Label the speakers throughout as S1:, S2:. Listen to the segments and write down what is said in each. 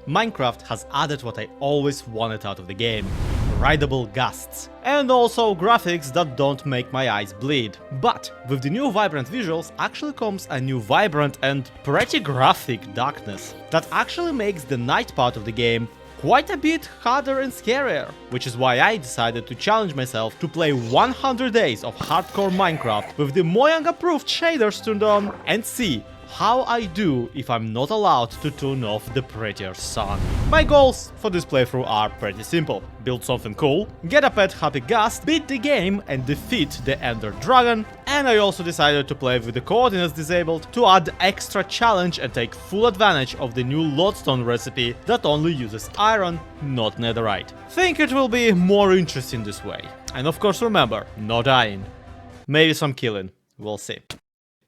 S1: Minecraft has added what I always wanted out of the game: rideable ghasts, and also graphics that don't make my eyes bleed. But with the new vibrant visuals actually comes a new vibrant and pretty graphic darkness that actually makes the night part of the game quite a bit harder and scarier, which is why I decided to challenge myself to play 100 days of hardcore Minecraft with the Mojang approved shaders turned on and see how I do if I'm not allowed to turn off the prettier sun. My goals for this playthrough are pretty simple: build something cool, get a pet Happy Ghast, beat the game and defeat the Ender Dragon, and I also decided to play with the coordinates disabled to add extra challenge and take full advantage of the new lodestone recipe that only uses iron, not netherite. Think it will be more interesting this way. And of course remember, no dying. Maybe some killing, we'll see.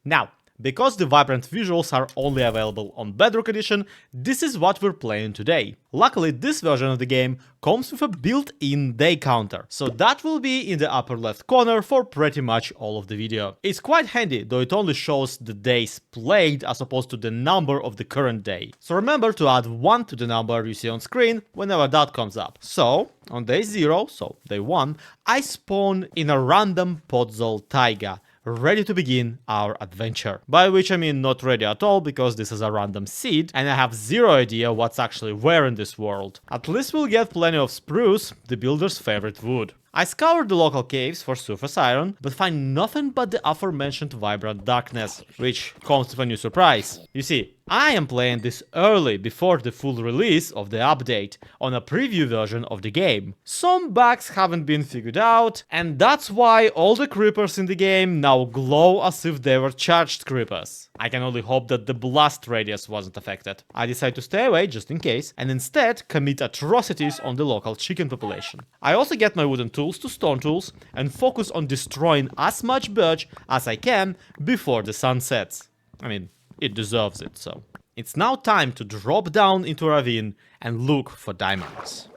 S1: Now, because the vibrant visuals are only available on Bedrock Edition, this is what we're playing today. Luckily, this version of the game comes with a built-in day counter, so that will be in the upper left corner for pretty much all of the video. It's quite handy, though it only shows the days played as opposed to the number of the current day. So remember to add 1 to the number you see on screen whenever that comes up. So, on day 0, so day 1, I spawn in a random podzol taiga, ready to begin our adventure. By which I mean not ready at all, because this is a random seed and I have zero idea what's actually where in this world. At least we'll get plenty of spruce, the builder's favorite wood. I scoured the local caves for surface iron, but find nothing but the aforementioned vibrant darkness, which comes with a new surprise. You see, I am playing this early, before the full release of the update, on a preview version of the game. Some bugs haven't been figured out, and that's why all the creepers in the game now glow as if they were charged creepers. I can only hope that the blast radius wasn't affected. I decide to stay away just in case, and instead commit atrocities on the local chicken population. I also get my wooden tools to stone tools and focus on destroying as much birch as I can before the sun sets. I mean, it deserves it, so. It's now time to drop down into a ravine and look for diamonds.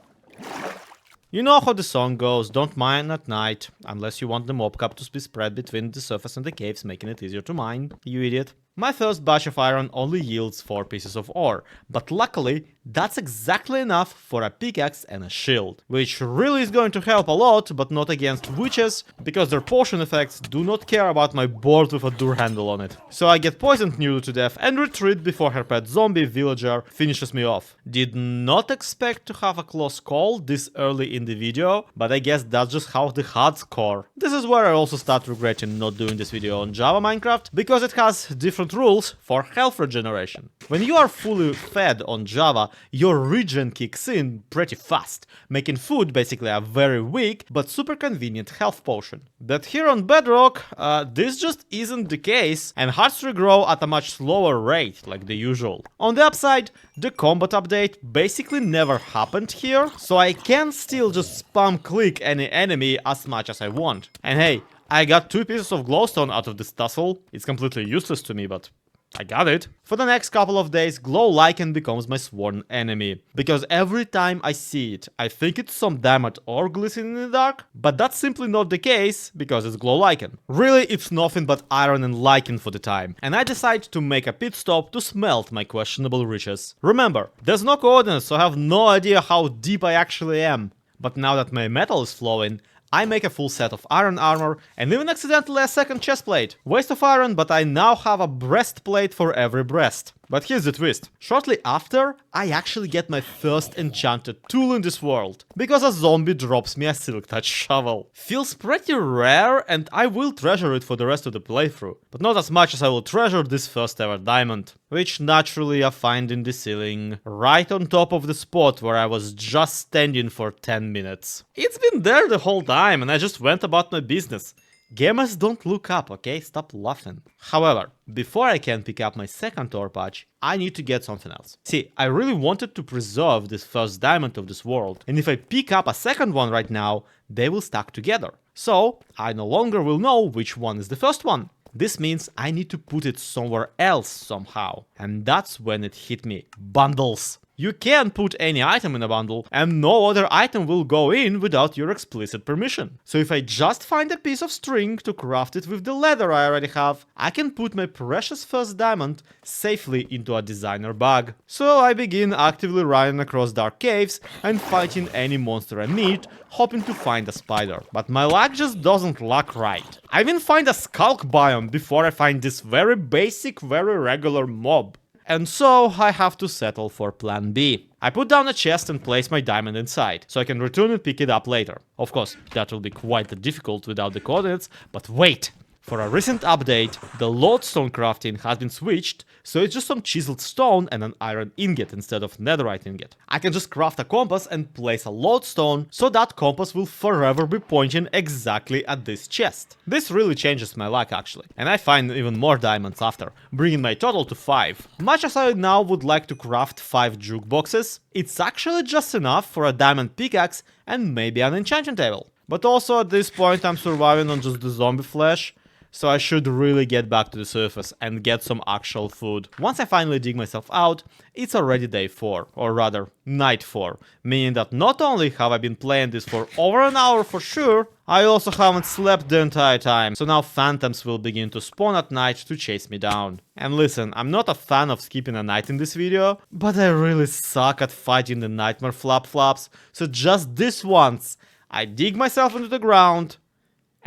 S1: You know how the song goes, don't mine at night, unless you want the mob cap to be spread between the surface and the caves, making it easier to mine, you idiot. My first batch of iron only yields 4 pieces of ore, but luckily that's exactly enough for a pickaxe and a shield, which really is going to help a lot, but not against witches, because their potion effects do not care about my board with a door handle on it. So I get poisoned nearly to death and retreat before her pet zombie villager finishes me off. Did not expect to have a close call this early in the video, but I guess that's just how the HUDs core. This is where I also start regretting not doing this video on Java Minecraft, because it has different rules for health regeneration. When you are fully fed on Java, your regen kicks in pretty fast, making food basically a very weak but super convenient health potion. But here on Bedrock, this just isn't the case, and hearts regrow at a much slower rate, like the usual. On the upside, the combat update basically never happened here, so I can still just spam click any enemy as much as I want. And hey, I got 2 pieces of glowstone out of this tussle. It's completely useless to me, but I got it. For the next couple of days, glow lichen becomes my sworn enemy, because every time I see it, I think it's some diamond ore glistening in the dark, but that's simply not the case, because it's glow lichen. Really, it's nothing but iron and lichen for the time, and I decide to make a pit stop to smelt my questionable riches. Remember, there's no coordinates, so I have no idea how deep I actually am, but now that my metal is flowing, I make a full set of iron armor and even accidentally a second chestplate. Waste of iron, but I now have a breastplate for every breast. But here's the twist. Shortly after, I actually get my first enchanted tool in this world, because a zombie drops me a silk touch shovel. Feels pretty rare, and I will treasure it for the rest of the playthrough, but not as much as I will treasure this first ever diamond, which naturally I find in the ceiling, right on top of the spot where I was just standing for 10 minutes. It's been there the whole time, and I just went about my business. Gamers don't look up, okay? Stop laughing. However, before I can pick up my second ore patch, I need to get something else. See, I really wanted to preserve this first diamond of this world, and if I pick up a second one right now, they will stack together. So, I no longer will know which one is the first one. This means I need to put it somewhere else somehow. And that's when it hit me. Bundles. You can put any item in a bundle, and no other item will go in without your explicit permission. So if I just find a piece of string to craft it with the leather I already have, I can put my precious first diamond safely into a designer bag. So I begin actively running across dark caves and fighting any monster I meet, hoping to find a spider. But my luck just doesn't luck right. I even find a skulk biome before I find this very basic, very regular mob. And so I have to settle for plan B. I put down a chest and place my diamond inside, so I can return and pick it up later. Of course, that will be quite difficult without the coordinates, but wait! For a recent update, the lodestone crafting has been switched, so it's just some chiseled stone and an iron ingot instead of netherite ingot. I can just craft a compass and place a lodestone, so that compass will forever be pointing exactly at this chest. This really changes my luck actually, and I find even more diamonds after, bringing my total to 5. Much as I now would like to craft 5 jukeboxes, it's actually just enough for a diamond pickaxe and maybe an enchanting table. But also at this point I'm surviving on just the zombie flesh, so I should really get back to the surface and get some actual food. Once I finally dig myself out, it's already day 4, or rather, night 4, meaning that not only have I been playing this for over an hour for sure, I also haven't slept the entire time, so now phantoms will begin to spawn at night to chase me down. And listen, I'm not a fan of skipping a night in this video, but I really suck at fighting the nightmare flap-flaps, so just this once, I dig myself into the ground,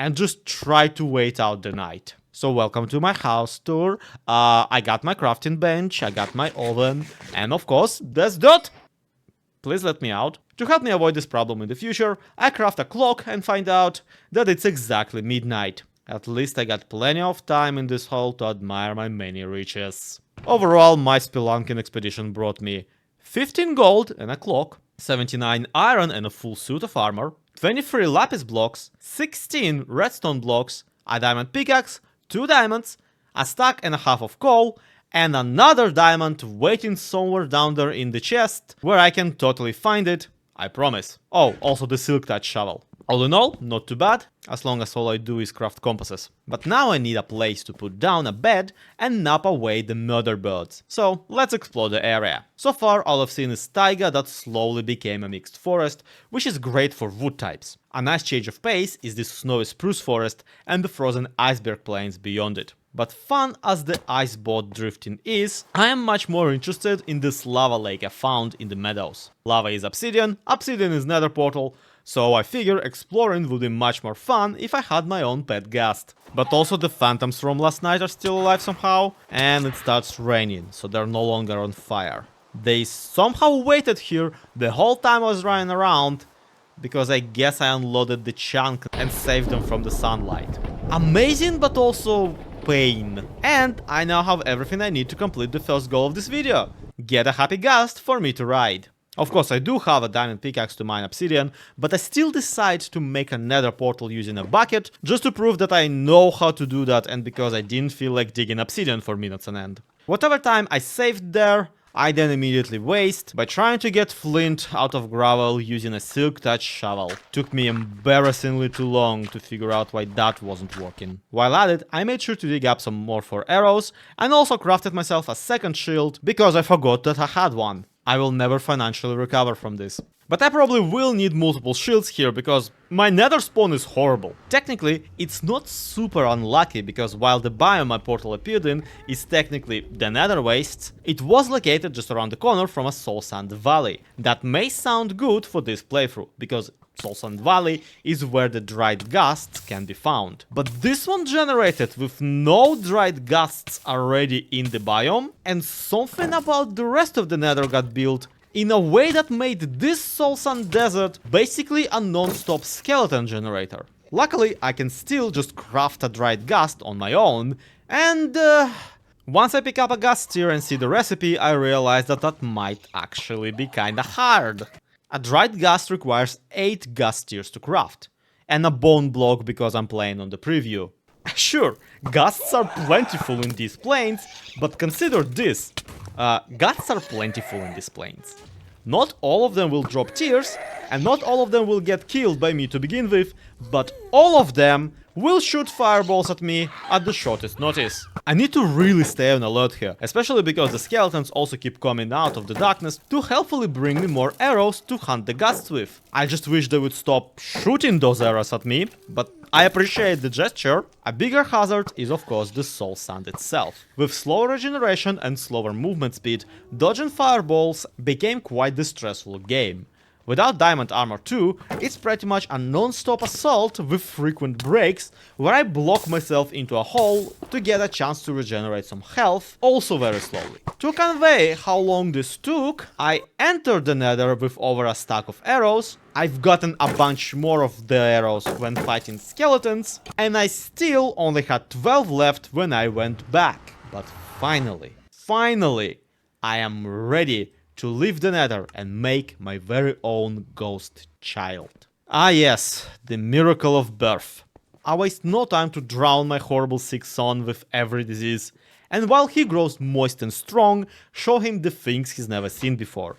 S1: and just try to wait out the night. So welcome to my house tour. I got my crafting bench, I got my oven, and of course, there's dirt! Please let me out. To help me avoid this problem in the future, I craft a clock and find out that it's exactly midnight. At least I got plenty of time in this hole to admire my many riches. Overall, my spelunking expedition brought me 15 gold and a clock, 79 iron and a full suit of armor, 23 lapis blocks, 16 redstone blocks, a diamond pickaxe, 2 diamonds, a stack and a half of coal, and another diamond waiting somewhere down there in the chest, where I can totally find it, I promise. Oh, also the silk touch shovel. All in all, not too bad, as long as all I do is craft compasses. But now I need a place to put down a bed and nap away the murder birds. So let's explore the area. So far all I've seen is taiga that slowly became a mixed forest, which is great for wood types. A nice change of pace is this snowy spruce forest and the frozen iceberg plains beyond it. But fun as the ice boat drifting is, I am much more interested in this lava lake I found in the meadows. Lava is obsidian, obsidian is nether portal, so I figure exploring would be much more fun if I had my own pet ghast. But also the phantoms from last night are still alive somehow, and it starts raining, so they're no longer on fire. They somehow waited here the whole time I was running around, because I guess I unloaded the chunk and saved them from the sunlight. Amazing, but also pain. And I now have everything I need to complete the first goal of this video. Get a Happy Ghast for me to ride. Of course, I do have a diamond pickaxe to mine obsidian, but I still decide to make a nether portal using a bucket, just to prove that I know how to do that and because I didn't feel like digging obsidian for minutes on end. Whatever time I saved there, I then immediately waste by trying to get flint out of gravel using a silk touch shovel. Took me embarrassingly too long to figure out why that wasn't working. While at it, I made sure to dig up some more for arrows and also crafted myself a second shield because I forgot that I had one. I will never financially recover from this. But I probably will need multiple shields here because my nether spawn is horrible. Technically, it's not super unlucky because while the biome my portal appeared in is technically the nether wastes, it was located just around the corner from a soul sand valley. That may sound good for this playthrough because Soul Sand Valley is where the dried ghasts can be found. But this one generated with no dried ghasts already in the biome, and something about the rest of the nether got built in a way that made this Soul Sand Desert basically a non-stop skeleton generator. Luckily, I can still just craft a dried ghast on my own, and once I pick up a ghast tier and see the recipe, I realize that that might actually be kinda hard. A dried ghast requires 8 ghast tiers to craft, and a bone block because I'm playing on the preview. Sure, ghasts are plentiful in these plains, but consider this. Ghasts are plentiful in these plains. Not all of them will drop tiers, and not all of them will get killed by me to begin with, but all of them will shoot fireballs at me at the shortest notice. I need to really stay on alert here, especially because the skeletons also keep coming out of the darkness to helpfully bring me more arrows to hunt the ghasts with. I just wish they would stop shooting those arrows at me, but I appreciate the gesture. A bigger hazard is of course the soul sand itself. With slower regeneration and slower movement speed, dodging fireballs became quite the stressful game. Without diamond armor too, it's pretty much a non-stop assault with frequent breaks, where I block myself into a hole to get a chance to regenerate some health, also very slowly. To convey how long this took, I entered the nether with over a stack of arrows, I've gotten a bunch more of the arrows when fighting skeletons, and I still only had 12 left when I went back. But finally, I am ready to leave the nether and make my very own ghost child. Ah yes, the miracle of birth. I waste no time to drown my horrible sick son with every disease, and while he grows moist and strong, show him the things he's never seen before.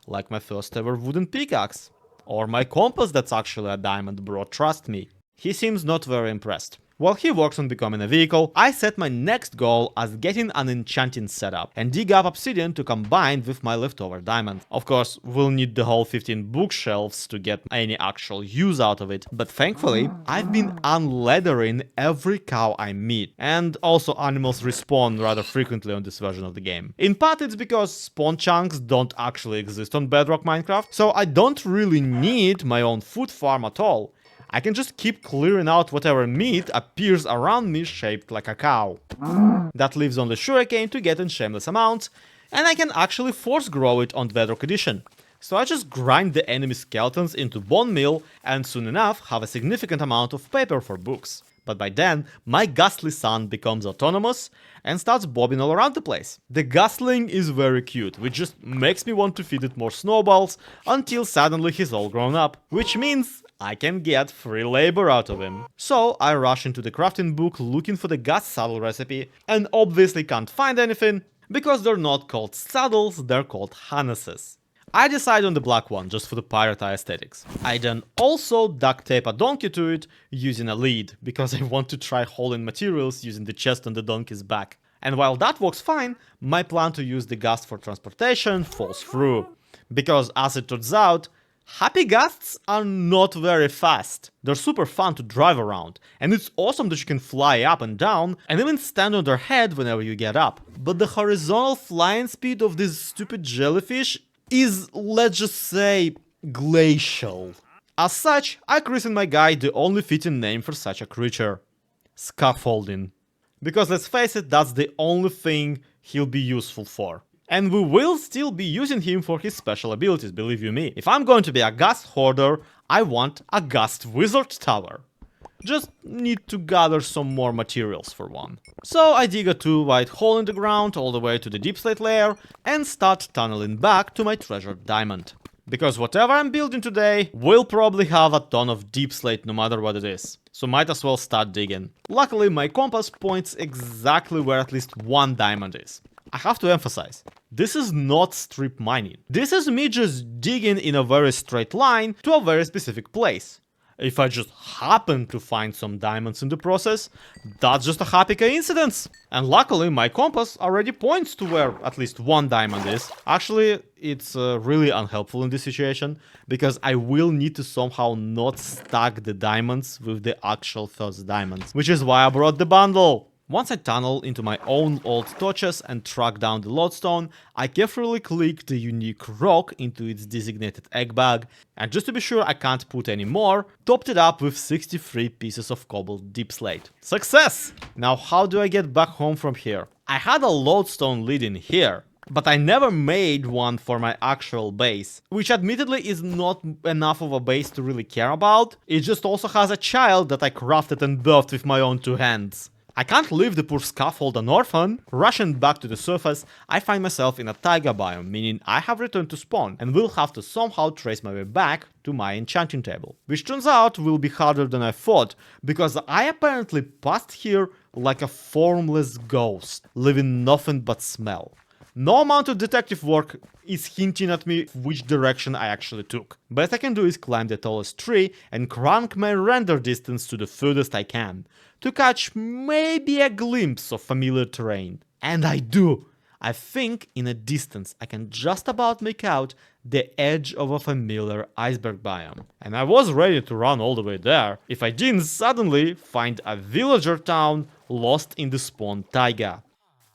S1: Like my first ever wooden pickaxe. Or my compass that's actually a diamond, bro, trust me. He seems not very impressed. While he works on becoming a vehicle, I set my next goal as getting an enchanting setup and dig up obsidian to combine with my leftover diamond. Of course, we'll need the whole 15 bookshelves to get any actual use out of it, but thankfully, I've been unleathering every cow I meet, and also animals respawn rather frequently on this version of the game. In part it's because spawn chunks don't actually exist on Bedrock Minecraft, so I don't really need my own food farm at all. I can just keep clearing out whatever meat appears around me shaped like a cow. That leaves only sugarcane to get in shameless amounts, and I can actually force grow it on Bedrock Edition. So I just grind the enemy skeletons into bone meal and soon enough have a significant amount of paper for books. But by then, my ghastly son becomes autonomous and starts bobbing all around the place. The ghastling is very cute, which just makes me want to feed it more snowballs until suddenly he's all grown up, which means I can get free labor out of him. So I rush into the crafting book looking for the ghast saddle recipe and obviously can't find anything because they're not called saddles, they're called harnesses. I decide on the black one just for the pirate eye aesthetics. I then also duct tape a donkey to it using a lead because I want to try hauling materials using the chest on the donkey's back. And while that works fine, my plan to use the ghast for transportation falls through. Because as it turns out, Happy Ghasts are not very fast. They're super fun to drive around, and it's awesome that you can fly up and down and even stand on their head whenever you get up. But the horizontal flying speed of this stupid jellyfish is, let's just say, glacial. As such, I christen my guy the only fitting name for such a creature: scaffolding. Because let's face it, that's the only thing he'll be useful for. And we will still be using him for his special abilities, believe you me. If I'm going to be a ghast hoarder, I want a ghast wizard tower. Just need to gather some more materials for one. So I dig a 2-wide hole in the ground all the way to the deep slate layer and start tunneling back to my treasured diamond. Because whatever I'm building today will probably have a ton of deep slate no matter what it is. So might as well start digging. Luckily my compass points exactly where at least one diamond is. I have to emphasize, this is not strip mining. This is me just digging in a very straight line to a very specific place. If I just happen to find some diamonds in the process, that's just a happy coincidence. And luckily my compass already points to where at least one diamond is. Actually, it's really unhelpful in this situation, because I will need to somehow not stack the diamonds with the actual first diamonds, which is why I brought the bundle. Once I tunnel into my own old torches and track down the lodestone, I carefully click the unique rock into its designated egg bag, and just to be sure I can't put any more, topped it up with 63 pieces of cobalt deep slate. Success! Now how do I get back home from here? I had a lodestone leading here, but I never made one for my actual base, which admittedly is not enough of a base to really care about. It just also has a child that I crafted and birthed with my own two hands. I can't leave the poor scaffold an orphan. Rushing back to the surface, I find myself in a taiga biome, meaning I have returned to spawn and will have to somehow trace my way back to my enchanting table. Which turns out will be harder than I thought, because I apparently passed here like a formless ghost, leaving nothing but smell. No amount of detective work is hinting at me which direction I actually took. Best I can do is climb the tallest tree and crank my render distance to the furthest I can, to catch maybe a glimpse of familiar terrain. And I do! I think in a distance I can just about make out the edge of a familiar iceberg biome. And I was ready to run all the way there if I didn't suddenly find a villager town lost in the spawn taiga.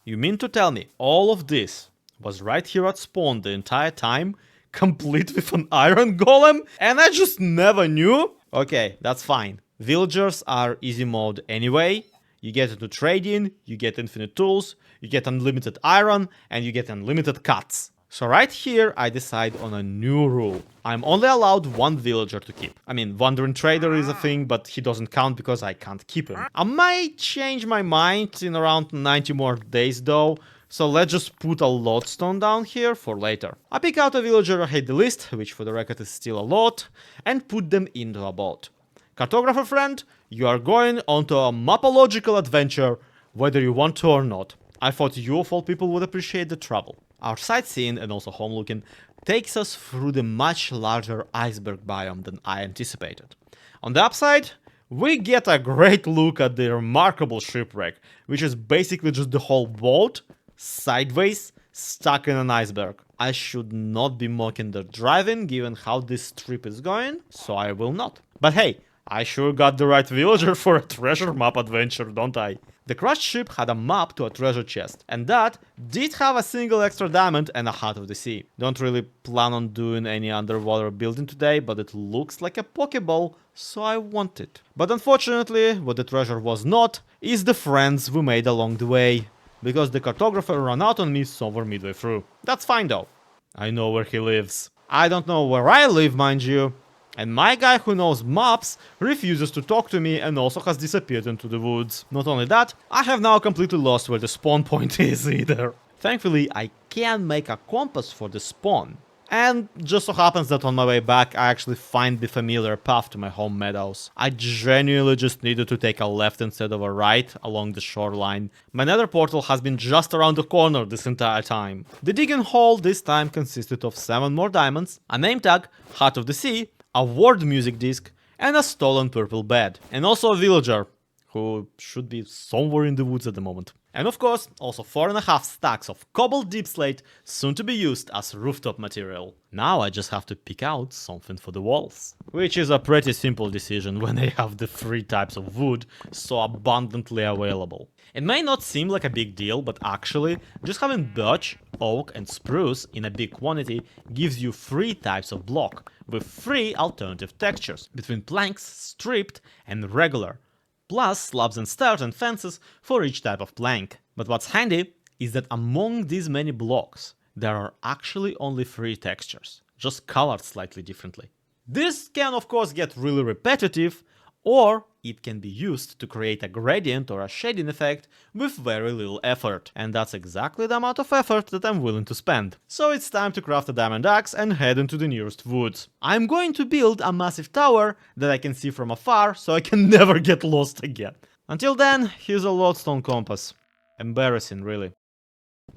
S1: You mean to tell me all of this was right here at spawn the entire time, complete with an iron golem, and I just never knew? Okay, that's fine. Villagers are easy mode anyway. You get into trading, you get infinite tools, you get unlimited iron, and you get unlimited cuts. So right here I decide on a new rule. I'm only allowed one villager to keep. I mean, Wandering Trader is a thing, but he doesn't count because I can't keep him. I might change my mind in around 90 more days though, so let's just put a lodestone down here for later. I pick out a villager I hate the least, which for the record is still a lot, and put them into a boat. Cartographer friend, you are going onto a mapological adventure, whether you want to or not. I thought you of all people would appreciate the trouble. Our sightseeing, and also home looking, takes us through the much larger iceberg biome than I anticipated. On the upside, we get a great look at the remarkable shipwreck, which is basically just the whole boat, sideways, stuck in an iceberg. I should not be mocking the driving given how this trip is going, so I will not. But hey, I sure got the right villager for a treasure map adventure, don't I? The crashed ship had a map to a treasure chest, and that did have a single extra diamond and a Heart of the Sea. Don't really plan on doing any underwater building today, but it looks like a Pokeball, so I want it. But unfortunately, what the treasure was not, is the friends we made along the way, because the cartographer ran out on me somewhere midway through. That's fine though. I know where he lives. I don't know where I live, mind you. And my guy who knows maps refuses to talk to me and also has disappeared into the woods. Not only that, I have now completely lost where the spawn point is either. Thankfully, I can make a compass for the spawn. And just so happens that on my way back, I actually find the familiar path to my home meadows. I genuinely just needed to take a left instead of a right along the shoreline. My nether portal has been just around the corner this entire time. The digging hole this time consisted of 7 more diamonds, a name tag, Heart of the Sea, a ward music disc, and a stolen purple bed. And also a villager, who should be somewhere in the woods at the moment. And of course, also 4.5 stacks of cobalt deep slate, soon to be used as rooftop material. Now I just have to pick out something for the walls. Which is a pretty simple decision when I have the 3 types of wood so abundantly available. It may not seem like a big deal, but actually, just having birch, oak and spruce in a big quantity gives you 3 types of block, with 3 alternative textures, between planks, stripped and regular, plus slabs and stairs and fences for each type of plank. But what's handy is that among these many blocks, there are actually only 3 textures, just colored slightly differently. This can of course get really repetitive, or it can be used to create a gradient or a shading effect with very little effort. And that's exactly the amount of effort that I'm willing to spend. So it's time to craft a diamond axe and head into the nearest woods. I'm going to build a massive tower that I can see from afar so I can never get lost again. Until then, here's a lodestone compass. Embarrassing, really.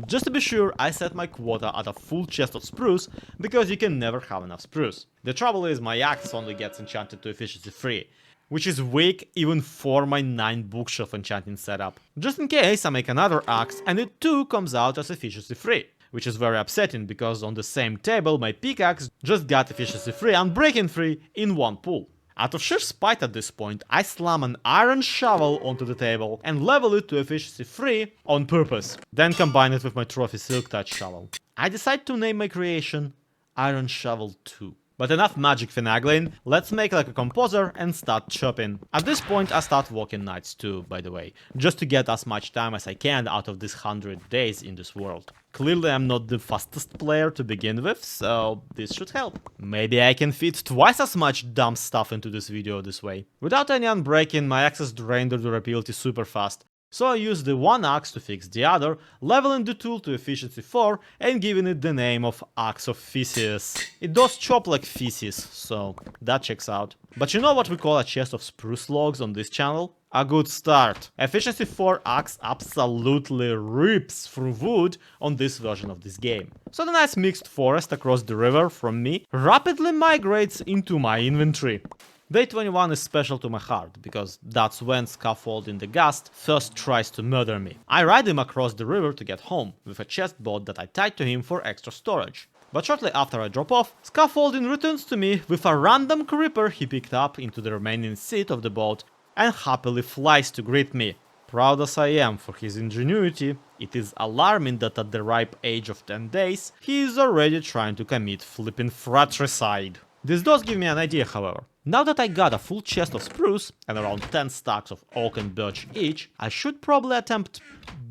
S1: Just to be sure, I set my quota at a full chest of spruce, because you can never have enough spruce. The trouble is my axe only gets enchanted to efficiency 3. Which is weak even for my 9 bookshelf enchanting setup. Just in case I make another axe and it too comes out as efficiency 3. Which is very upsetting because on the same table my pickaxe just got efficiency 3 and breaking 3 in one pull. Out of sheer spite at this point, I slam an iron shovel onto the table and level it to efficiency 3 on purpose. Then combine it with my trophy silk touch shovel. I decide to name my creation Iron Shovel 2. But enough magic finagling, let's make like a composer and start chopping. At this point I start walking nights too, by the way, just to get as much time as I can out of these 100 days in this world. Clearly I'm not the fastest player to begin with, so this should help. Maybe I can fit twice as much dumb stuff into this video this way. Without any unbreaking, my axes drain their durability super fast. So I use the one axe to fix the other, leveling the tool to efficiency 4 and giving it the name of Axe of Theseus. It does chop like Theseus, so that checks out. But you know what we call a chest of spruce logs on this channel? A good start. Efficiency 4 axe absolutely rips through wood on this version of this game. So the nice mixed forest across the river from me rapidly migrates into my inventory. Day 21 is special to my heart, because that's when Scaffolding the Ghast first tries to murder me. I ride him across the river to get home, with a chest boat that I tied to him for extra storage. But shortly after I drop off, Scaffolding returns to me with a random creeper he picked up into the remaining seat of the boat and happily flies to greet me. Proud as I am for his ingenuity, it is alarming that at the ripe age of 10 days, he is already trying to commit flipping fratricide. This does give me an idea, however. Now that I got a full chest of spruce and around 10 stacks of oak and birch each, I should probably attempt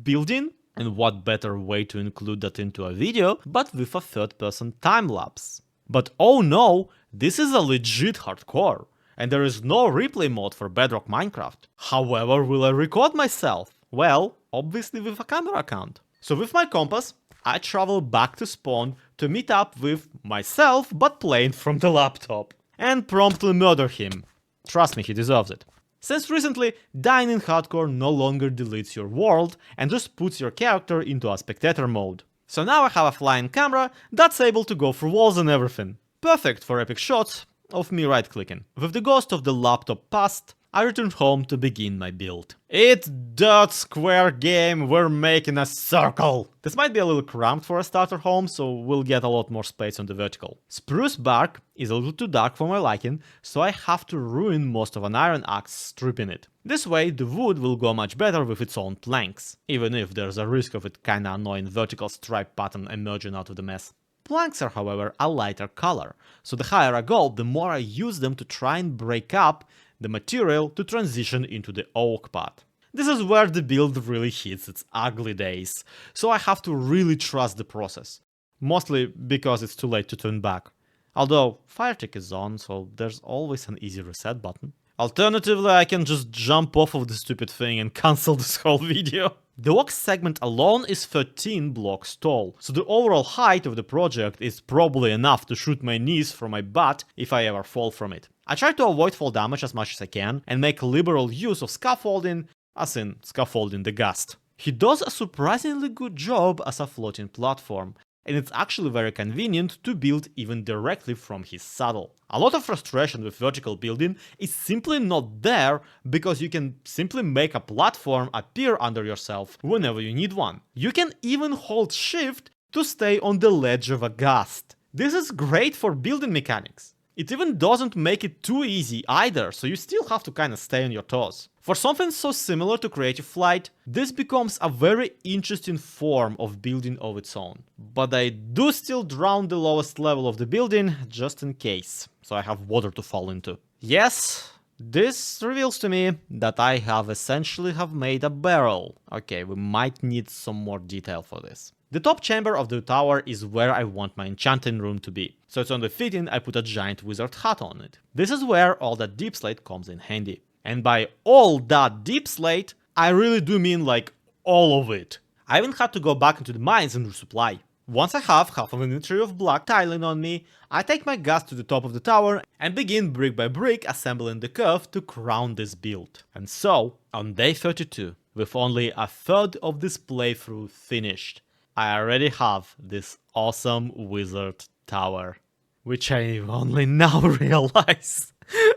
S1: building, and what better way to include that into a video but with a third-person time-lapse. But oh no, this is a legit hardcore, and there is no replay mode for Bedrock Minecraft. However, will I record myself? Well, obviously with a camera account. So with my compass, I travel back to spawn to meet up with myself but playing from the laptop. And promptly murder him. Trust me, he deserves it. Since recently, dying in hardcore no longer deletes your world and just puts your character into a spectator mode. So now I have a flying camera that's able to go through walls and everything. Perfect for epic shots of me right clicking. With the ghost of the laptop past, I returned home to begin my build. It's dirt square game, we're making a circle! This might be a little cramped for a starter home, so we'll get a lot more space on the vertical. Spruce bark is a little too dark for my liking, so I have to ruin most of an iron axe stripping it. This way the wood will go much better with its own planks, even if there's a risk of it kinda annoying vertical stripe pattern emerging out of the mess. Planks are, however, a lighter color, so the higher I go, the more I use them to try and break up the material to transition into the oak part. This is where the build really hits its ugly days, so I have to really trust the process. Mostly because it's too late to turn back. Although, fire tick is on, so there's always an easy reset button. Alternatively, I can just jump off of the stupid thing and cancel this whole video. The oak segment alone is 13 blocks tall, so the overall height of the project is probably enough to shoot my knees from my butt if I ever fall from it. I try to avoid fall damage as much as I can and make liberal use of scaffolding, as in Scaffolding the Ghast. He does a surprisingly good job as a floating platform, and it's actually very convenient to build even directly from his saddle. A lot of frustration with vertical building is simply not there because you can simply make a platform appear under yourself whenever you need one. You can even hold shift to stay on the ledge of a ghast. This is great for building mechanics. It even doesn't make it too easy either, so you still have to kinda stay on your toes. For something so similar to Creative Flight, this becomes a very interesting form of building of its own. But I do still drown the lowest level of the building, just in case, so I have water to fall into. Yes, this reveals to me that I have essentially made a barrel. Okay, we might need some more detail for this. The top chamber of the tower is where I want my enchanting room to be, so it's only fitting I put a giant wizard hat on it. This is where all that deep slate comes in handy. And by all that deep slate, I really do mean like all of it. I even had to go back into the mines and resupply. Once I have half of an inventory of black tiling on me, I take my ghast to the top of the tower and begin brick by brick assembling the curve to crown this build. And so, on day 32, with only a third of this playthrough finished, I already have this awesome wizard tower, which I only now realize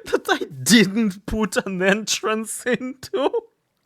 S1: that I didn't put an entrance into.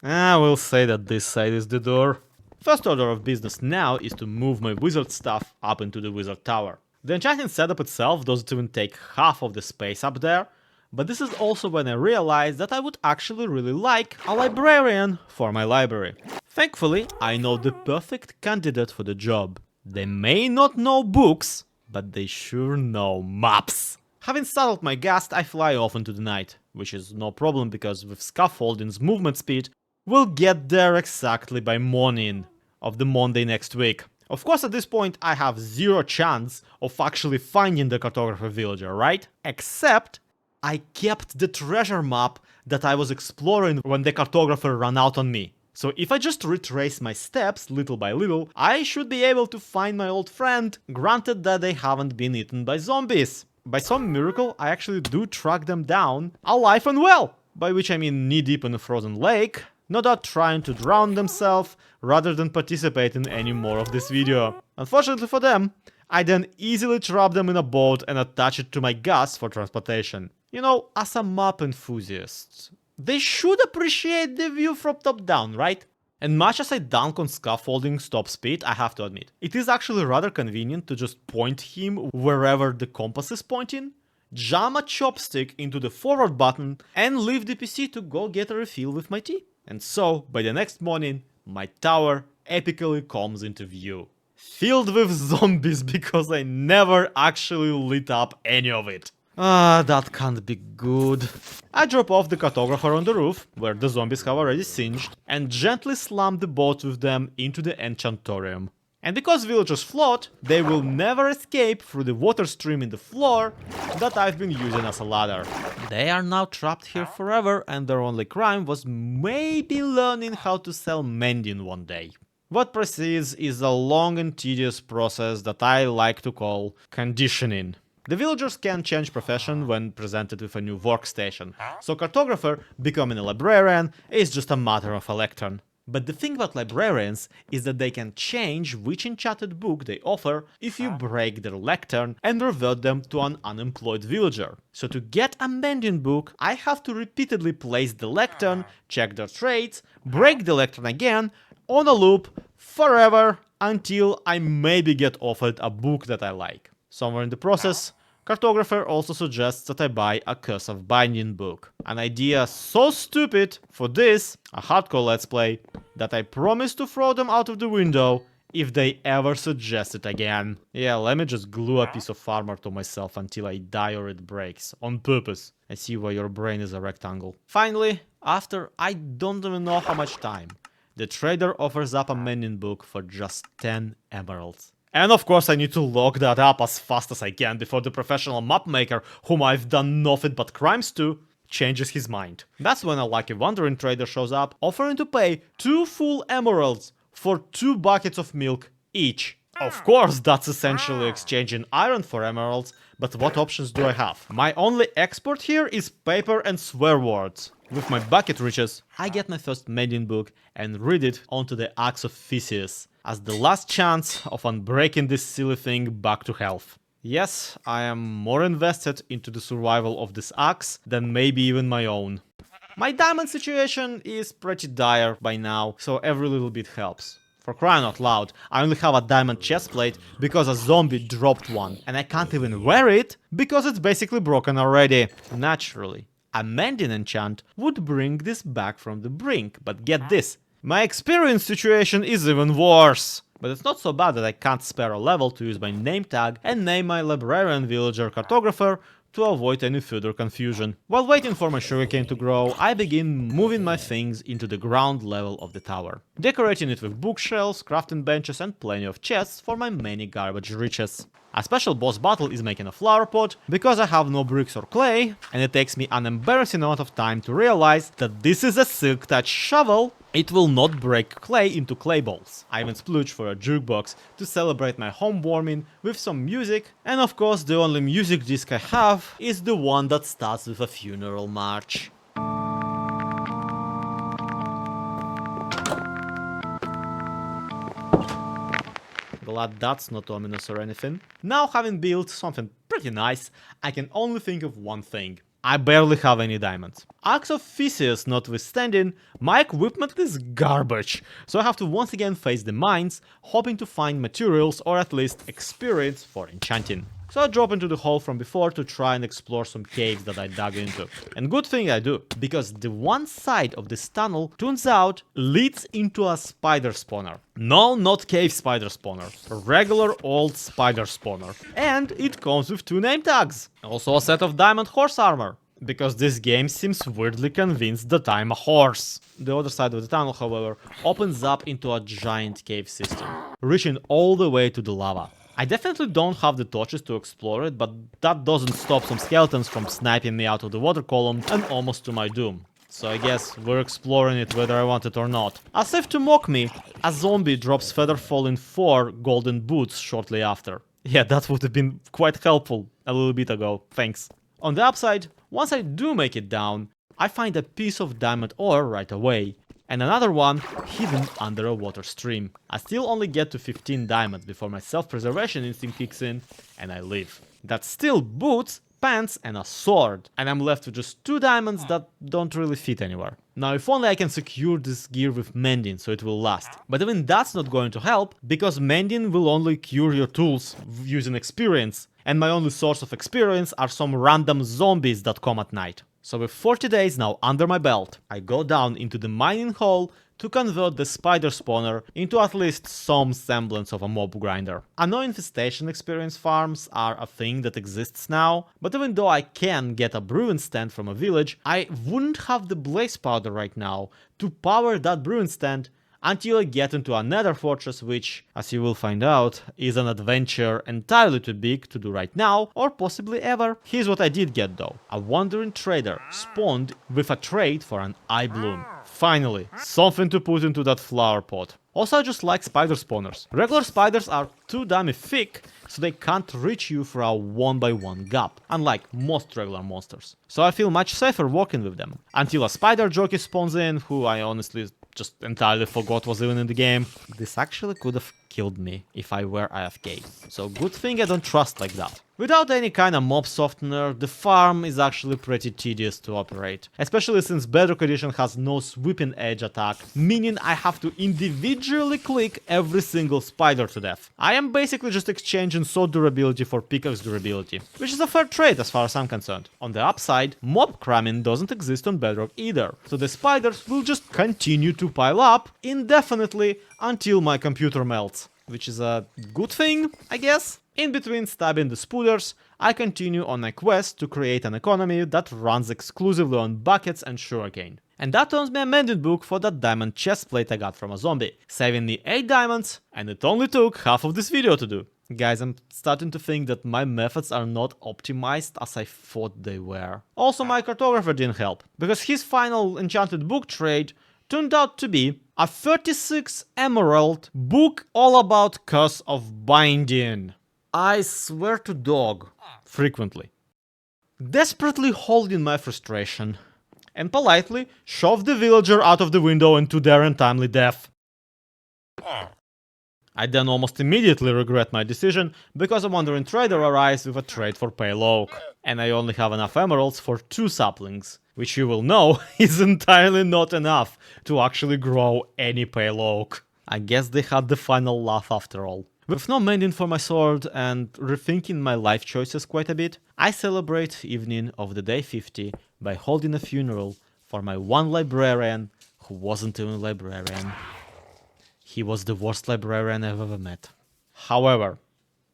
S1: I will say that this side is the door. First order of business now is to move my wizard stuff up into the wizard tower. The enchanting setup itself doesn't even take half of the space up there, but this is also when I realized that I would actually really like a librarian for my library. Thankfully, I know the perfect candidate for the job. They may not know books, but they sure know maps. Having saddled my ghast, I fly off into the night, which is no problem because with Scaffolding's movement speed, we'll get there exactly by morning of the Monday next week. Of course, at this point, I have zero chance of actually finding the cartographer villager, right? Except I kept the treasure map that I was exploring when the cartographer ran out on me. So if I just retrace my steps little by little, I should be able to find my old friend, granted that they haven't been eaten by zombies. By some miracle, I actually do track them down, alive and well! by which I mean knee-deep in a frozen lake, no doubt trying to drown themselves rather than participate in any more of this video. Unfortunately for them, I then easily trap them in a boat and attach it to my ghast for transportation. You know, as a map enthusiast, they should appreciate the view from top down, right? And much as I dunk on scaffolding's top speed, I have to admit, it is actually rather convenient to just point him wherever the compass is pointing, jam a chopstick into the forward button, and leave the PC to go get a refill with my tea. And so, by the next morning, my tower epically comes into view. Filled with zombies because I never actually lit up any of it. Ah, that can't be good. I drop off the cartographer on the roof, where the zombies have already singed, and gently slam the boat with them into the enchantorium. And because villagers float, they will never escape through the water stream in the floor that I've been using as a ladder. They are now trapped here forever, and their only crime was maybe learning how to sell mending one day. What precedes is a long and tedious process that I like to call conditioning. The villagers can change profession when presented with a new workstation, so cartographer becoming a librarian is just a matter of a lectern. But the thing about librarians is that they can change which enchanted book they offer if you break their lectern and revert them to an unemployed villager. So to get a mending book, I have to repeatedly place the lectern, check their traits, break the lectern again, on a loop, forever, until I maybe get offered a book that I like. Somewhere in the process, cartographer also suggests that I buy a Curse of Binding book. An idea so stupid for this, a hardcore let's play, that I promise to throw them out of the window if they ever suggest it again. Yeah, let me just glue a piece of armor to myself until I die or it breaks, on purpose. I see why your brain is a rectangle. Finally, after I don't even know how much time, the trader offers up a mending book for just 10 emeralds. And of course I need to lock that up as fast as I can before the professional map maker, whom I've done nothing but crimes to, changes his mind. That's when a lucky wandering trader shows up, offering to pay 2 full emeralds for 2 buckets of milk each. Of course, that's essentially exchanging iron for emeralds, but what options do I have? My only export here is paper and swear words. With my bucket riches, I get my first mending book and read it onto the Axe of Theseus, as the last chance of unbreaking this silly thing back to health. Yes, I am more invested into the survival of this axe than maybe even my own. My diamond situation is pretty dire by now, so every little bit helps. For crying out loud, I only have a diamond chestplate because a zombie dropped one, and I can't even wear it because it's basically broken already. Naturally, a mending enchant would bring this back from the brink, but get this, my experience situation is even worse. But it's not so bad that I can't spare a level to use my name tag and name my librarian villager cartographer to avoid any further confusion. While waiting for my sugarcane to grow, I begin moving my things into the ground level of the tower, decorating it with bookshelves, crafting benches and plenty of chests for my many garbage riches. A special boss battle is making a flower pot, because I have no bricks or clay, and it takes me an embarrassing amount of time to realize that this is a Silk Touch shovel. It will not break clay into clay balls. I even splooge for a jukebox to celebrate my home warming with some music, and of course the only music disc I have is the one that starts with a funeral march. Glad that's not ominous or anything. Now, having built something pretty nice, I can only think of one thing. I barely have any diamonds. Axe of Theseus notwithstanding, my equipment is garbage, so I have to once again face the mines, hoping to find materials or at least experience for enchanting. So I drop into the hole from before to try and explore some caves that I dug into. And good thing I do, because the one side of this tunnel, turns out, leads into a spider spawner. No, not cave spider spawner, a regular old spider spawner. And it comes with 2 name tags. Also a set of diamond horse armor, because this game seems weirdly convinced that I'm a horse. The other side of the tunnel, however, opens up into a giant cave system, reaching all the way to the lava. I definitely don't have the torches to explore it, but that doesn't stop some skeletons from sniping me out of the water column and almost to my doom. So I guess we're exploring it whether I want it or not. As if to mock me, a zombie drops Featherfalling 4 golden boots shortly after. Yeah, that would have been quite helpful a little bit ago, thanks. On the upside, once I do make it down, I find a piece of diamond ore right away, and another one hidden under a water stream. I still only get to 15 diamonds before my self-preservation instinct kicks in, and I leave. That's still boots, pants, and a sword, and I'm left with just 2 diamonds that don't really fit anywhere. Now, if only I can secure this gear with mending so it will last. But even that's not going to help, because mending will only cure your tools using experience, and my only source of experience are some random zombies that come at night. So with 40 days now under my belt, I go down into the mining hole to convert the spider spawner into at least some semblance of a mob grinder. I know infestation experience farms are a thing that exists now, but even though I can get a brewing stand from a village, I wouldn't have the blaze powder right now to power that brewing stand until I get into a nether fortress, which, as you will find out, is an adventure entirely too big to do right now, or possibly ever. Here's what I did get though. A wandering trader spawned with a trade for an eye bloom. Finally, something to put into that flower pot. Also, I just like spider spawners. Regular spiders are too damn thick, so they can't reach you for a 1x1 gap, unlike most regular monsters. So I feel much safer walking with them. Until a spider jockey spawns in, who I honestly just entirely forgot was even in the game. This actually could have killed me if I were AFK. So good thing I don't trust like that. Without any kind of mob softener, the farm is actually pretty tedious to operate. Especially since Bedrock Edition has no sweeping edge attack, meaning I have to individually click every single spider to death. I am basically just exchanging sword durability for pickaxe durability, which is a fair trade as far as I'm concerned. On the upside, mob cramming doesn't exist on Bedrock either, so the spiders will just continue to pile up indefinitely until my computer melts, which is a good thing, I guess. In between stabbing the spooders, I continue on my quest to create an economy that runs exclusively on buckets and sugarcane. And that earns me a mending book for that diamond chestplate I got from a zombie, saving me 8 diamonds, and it only took half of this video to do. Guys, I'm starting to think that my methods are not optimized as I thought they were. Also, my cartographer didn't help, because his final enchanted book trade turned out to be a 36 emerald book all about curse of binding. I swear to dog, frequently. Desperately holding my frustration, and politely shove the villager out of the window into their untimely death. I then almost immediately regret my decision, because a wandering trader arrives with a trade for pale oak, and I only have enough emeralds for 2 saplings, which you will know is entirely not enough to actually grow any pale oak. I guess they had the final laugh after all. With no mending for my sword and rethinking my life choices quite a bit, I celebrate evening of the day 50 by holding a funeral for my one librarian who wasn't even a librarian. He was the worst librarian I've ever met. However,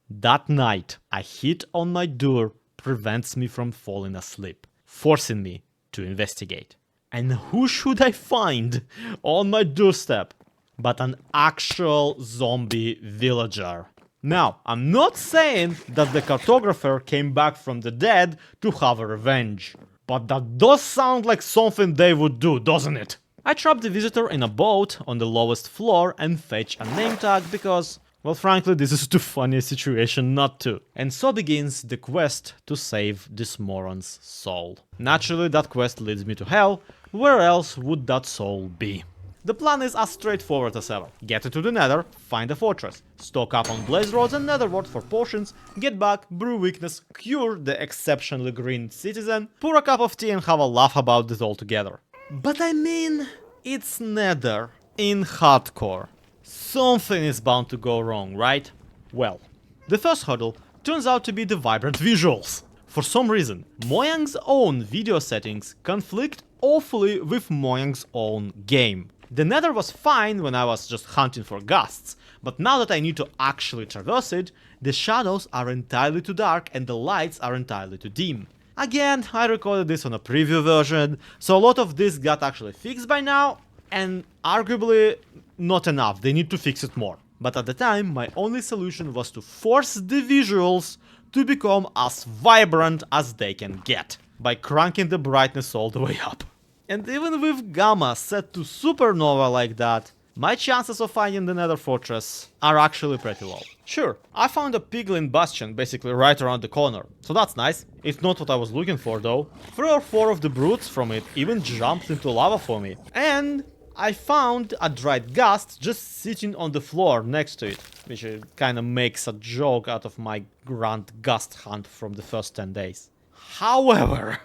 S1: that night, a hit on my door prevents me from falling asleep, forcing me to investigate. And who should I find on my doorstep but an actual zombie villager? Now, I'm not saying that the cartographer came back from the dead to have a revenge, but that does sound like something they would do, doesn't it? I trap the visitor in a boat on the lowest floor and fetch a name tag because, well, frankly, this is too funny a situation not to. And so begins the quest to save this moron's soul. Naturally, that quest leads me to hell. Where else would that soul be? The plan is as straightforward as ever. Get into the nether, find a fortress, stock up on blaze rods and netherwort for potions, get back, brew weakness, cure the exceptionally green citizen, pour a cup of tea and have a laugh about this all together. But I mean, it's nether in hardcore. Something is bound to go wrong, right? Well, the first hurdle turns out to be the vibrant visuals. For some reason, Mojang's own video settings conflict awfully with Mojang's own game. The nether was fine when I was just hunting for ghasts, but now that I need to actually traverse it, the shadows are entirely too dark and the lights are entirely too dim. Again, I recorded this on a preview version, so a lot of this got actually fixed by now, and arguably not enough, they need to fix it more. But at the time, my only solution was to force the visuals to become as vibrant as they can get, by cranking the brightness all the way up. And even with gamma set to supernova like that, my chances of finding the Nether Fortress are actually pretty low. Sure, I found a piglin bastion basically right around the corner, so that's nice. It's not what I was looking for though. 3 or 4 of the brutes from it even jumped into lava for me. And I found a dried ghast just sitting on the floor next to it, which kind of makes a joke out of my grand ghast hunt from the first 10 days. However,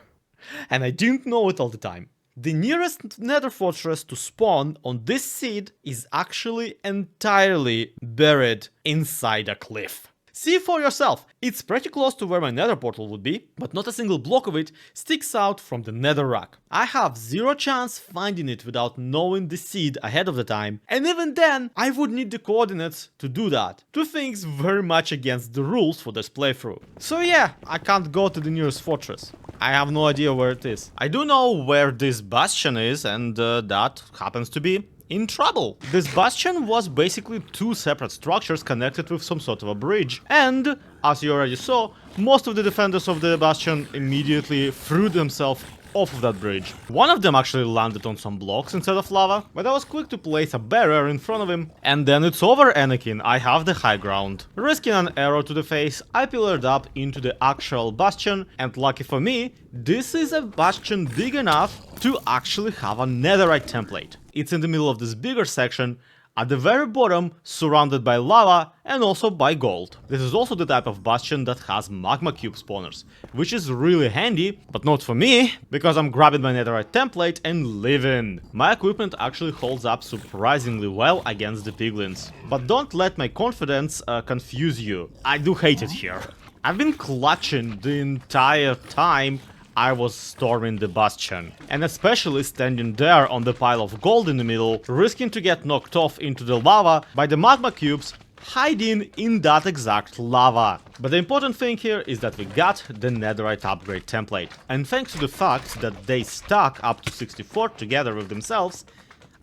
S1: and I didn't know it all the time, the nearest nether fortress to spawn on this seed is actually entirely buried inside a cliff. See for yourself, it's pretty close to where my nether portal would be, but not a single block of it sticks out from the nether rock. I have zero chance finding it without knowing the seed ahead of the time, and even then, I would need the coordinates to do that. Two things very much against the rules for this playthrough. So yeah, I can't go to the nearest fortress. I have no idea where it is. I do know where this bastion is, and that happens to be in trouble. This bastion was basically 2 separate structures connected with some sort of a bridge. And, as you already saw, most of the defenders of the bastion immediately threw themselves off of that bridge. One of them actually landed on some blocks instead of lava, but I was quick to place a barrier in front of him. And then it's over, Anakin, I have the high ground. Risking an arrow to the face, I pillared up into the actual bastion, and lucky for me, this is a bastion big enough to actually have a netherite template. It's in the middle of this bigger section, at the very bottom, surrounded by lava and also by gold. This is also the type of bastion that has magma cube spawners, which is really handy, but not for me, because I'm grabbing my netherite template and living. My equipment actually holds up surprisingly well against the piglins. But don't let my confidence confuse you. I do hate it here. I've been clutching the entire time I was storming the bastion, and especially standing there on the pile of gold in the middle, risking to get knocked off into the lava by the magma cubes hiding in that exact lava. But the important thing here is that we got the netherite upgrade template, and thanks to the fact that they stack up to 64 together with themselves,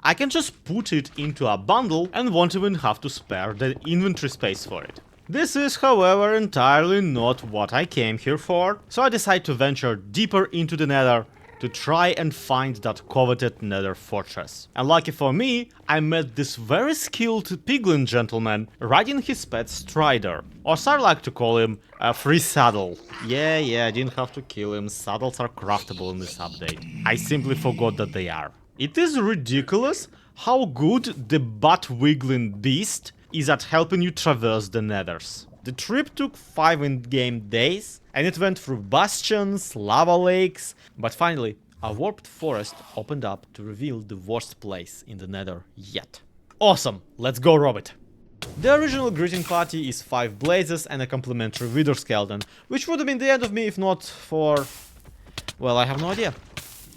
S1: I can just put it into a bundle and won't even have to spare the inventory space for it. This is, however, entirely not what I came here for, so I decide to venture deeper into the nether to try and find that coveted nether fortress. And lucky for me, I met this very skilled piglin gentleman riding his pet Strider, or as I like to call him, a free saddle. Yeah, I didn't have to kill him, saddles are craftable in this update. I simply forgot that they are. It is ridiculous how good the butt-wiggling beast is at helping you traverse the nethers. The trip took 5 in-game days, and it went through bastions, lava lakes, but finally, a warped forest opened up to reveal the worst place in the nether yet. Awesome, let's go rob it! The original greeting party is 5 blazes and a complimentary wither skeleton, which would have been the end of me if not for... well, I have no idea.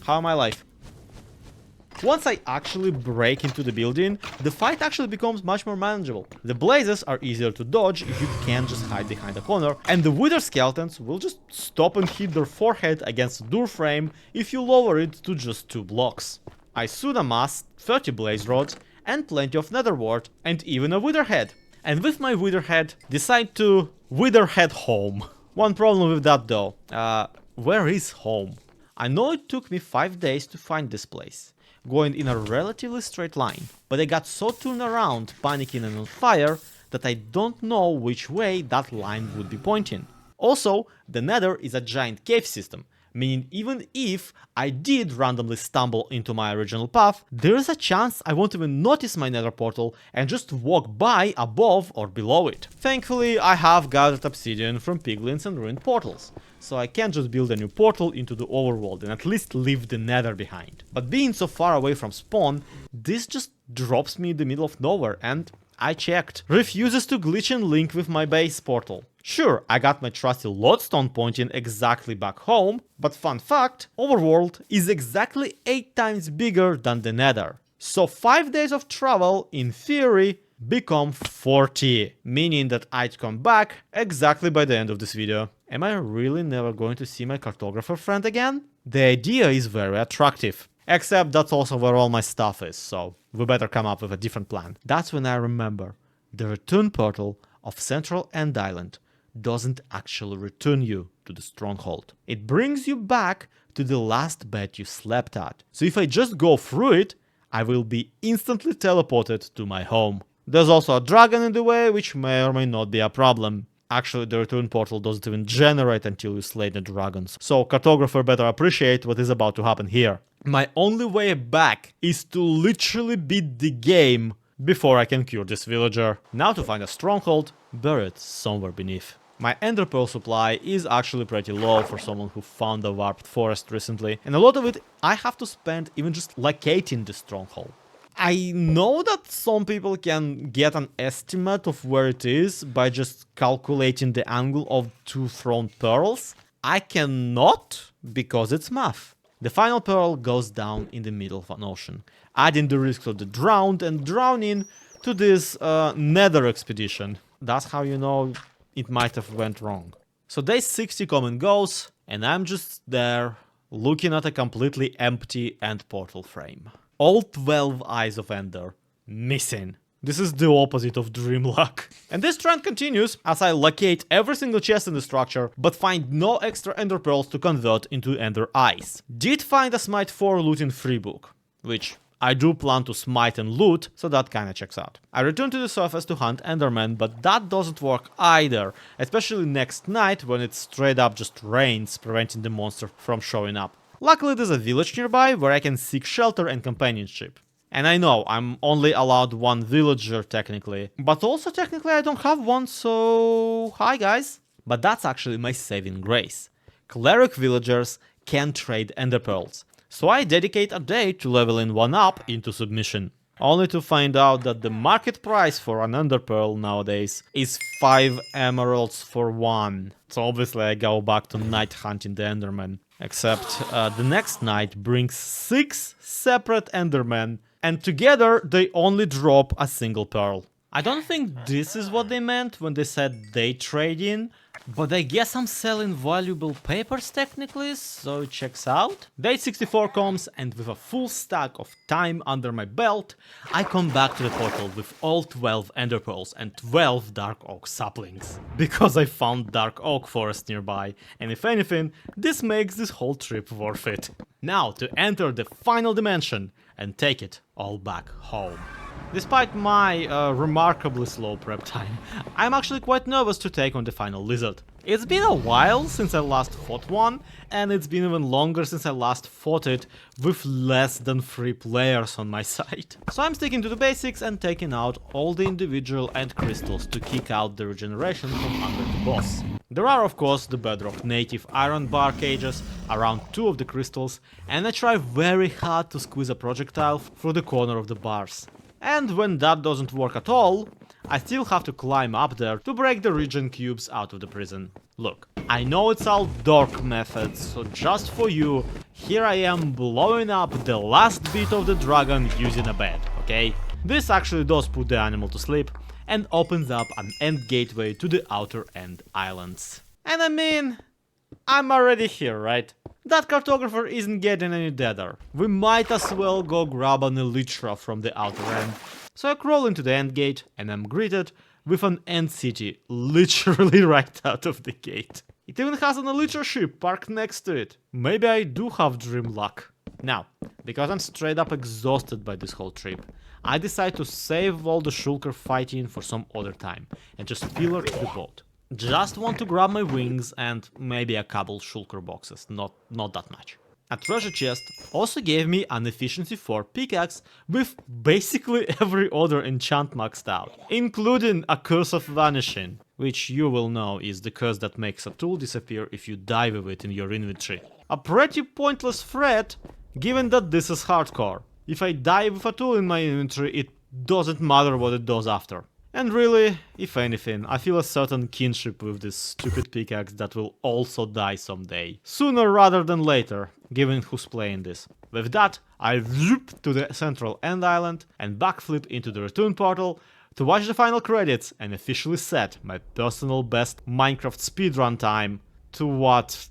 S1: How am I alive? Once I actually break into the building, the fight actually becomes much more manageable. The blazes are easier to dodge if you can't just hide behind a corner, and the wither skeletons will just stop and hit their forehead against the door frame if you lower it to just 2 blocks. I soon amassed 30 blaze rods and plenty of nether wart and even a wither head. And with my wither head, decide to wither head home. One problem with that though, where is home? I know it took me 5 days to find this place, going in a relatively straight line, but I got so turned around, panicking and on fire, that I don't know which way that line would be pointing. Also, the nether is a giant cave system, meaning even if I did randomly stumble into my original path, there is a chance I won't even notice my nether portal and just walk by above or below it. Thankfully, I have gathered obsidian from piglins and ruined portals, so I can just build a new portal into the overworld and at least leave the nether behind. But being so far away from spawn, this just drops me in the middle of nowhere and, I checked, refuses to glitch and link with my base portal. Sure, I got my trusty lodestone pointing exactly back home, but fun fact, overworld is exactly 8 times bigger than the nether. So 5 days of travel, in theory, become 40, meaning that I'd come back exactly by the end of this video. Am I really never going to see my cartographer friend again? The idea is very attractive. Except that's also where all my stuff is, so we better come up with a different plan. That's when I remember the return portal of Central End Island doesn't actually return you to the stronghold. It brings you back to the last bed you slept at. So if I just go through it, I will be instantly teleported to my home. There's also a dragon in the way, which may or may not be a problem. Actually, the return portal doesn't even generate until you slay the dragons, so cartographer better appreciate what is about to happen here. My only way back is to literally beat the game before I can cure this villager. Now to find a stronghold buried somewhere beneath. My ender pearl supply is actually pretty low for someone who found a warped forest recently, and a lot of it I have to spend even just locating the stronghold. I know that some people can get an estimate of where it is by just calculating the angle of two thrown pearls. I cannot, because it's math. The final pearl goes down in the middle of an ocean, adding the risk of the drowned and drowning to this nether expedition. That's how you know it might have went wrong. So day 60 come and goes, and I'm just there, looking at a completely empty end portal frame. All 12 Eyes of Ender missing. This is the opposite of dream luck. And this trend continues as I locate every single chest in the structure, but find no extra Ender Pearls to convert into Ender Eyes. Did find a Smite 4 loot in free book, which I do plan to smite and loot, so that kinda checks out. I return to the surface to hunt Enderman, but that doesn't work either, especially next night when it straight up just rains, preventing the monster from showing up. Luckily there's a village nearby where I can seek shelter and companionship. And I know I'm only allowed one villager technically, but also technically I don't have one, so hi guys. But that's actually my saving grace. Cleric villagers can trade ender pearls, so I dedicate a day to leveling one up into submission. Only to find out that the market price for an ender pearl nowadays is 5 emeralds for one. So obviously I go back to night hunting the enderman. Except the next night brings 6 separate endermen, and together they only drop a single pearl. I don't think this is what they meant when they said day trading, but I guess I'm selling valuable papers technically, so it checks out. Day 64 comes, and with a full stack of time under my belt, I come back to the portal with all 12 ender pearls and 12 dark oak saplings. Because I found dark oak forest nearby, and if anything, this makes this whole trip worth it. Now to enter the final dimension and take it all back home. Despite my remarkably slow prep time, I'm actually quite nervous to take on the final lizard. It's been a while since I last fought one, and it's been even longer since I last fought it with less than 3 players on my side. So I'm sticking to the basics and taking out all the individual end crystals to kick out the regeneration from under the boss. There are of course the Bedrock native iron bar cages around 2 of the crystals, and I try very hard to squeeze a projectile through the corner of the bars. And when that doesn't work at all, I still have to climb up there to break the regen cubes out of the prison. Look, I know it's all dork methods, so just for you, here I am blowing up the last bit of the dragon using a bed, okay? This actually does put the animal to sleep and opens up an end gateway to the outer end islands. And I mean, I'm already here, right? That cartographer isn't getting any deader. We might as well go grab an elytra from the outer end. So I crawl into the end gate and I'm greeted with an end city literally right out of the gate. It even has an elytra ship parked next to it. Maybe I do have dream luck. Now, because I'm straight up exhausted by this whole trip, I decide to save all the shulker fighting for some other time and just filler the boat. Just want to grab my wings and maybe a couple shulker boxes, not that much. A treasure chest also gave me an efficiency 4 pickaxe with basically every other enchant maxed out, including a curse of vanishing, which you will know is the curse that makes a tool disappear if you die with it in your inventory. A pretty pointless threat, given that this is hardcore. If I die with a tool in my inventory, it doesn't matter what it does after. And really, if anything, I feel a certain kinship with this stupid pickaxe that will also die someday. Sooner rather than later, given who's playing this. With that, I zoop to the central end island and backflip into the return portal to watch the final credits and officially set my personal best Minecraft speedrun time to what?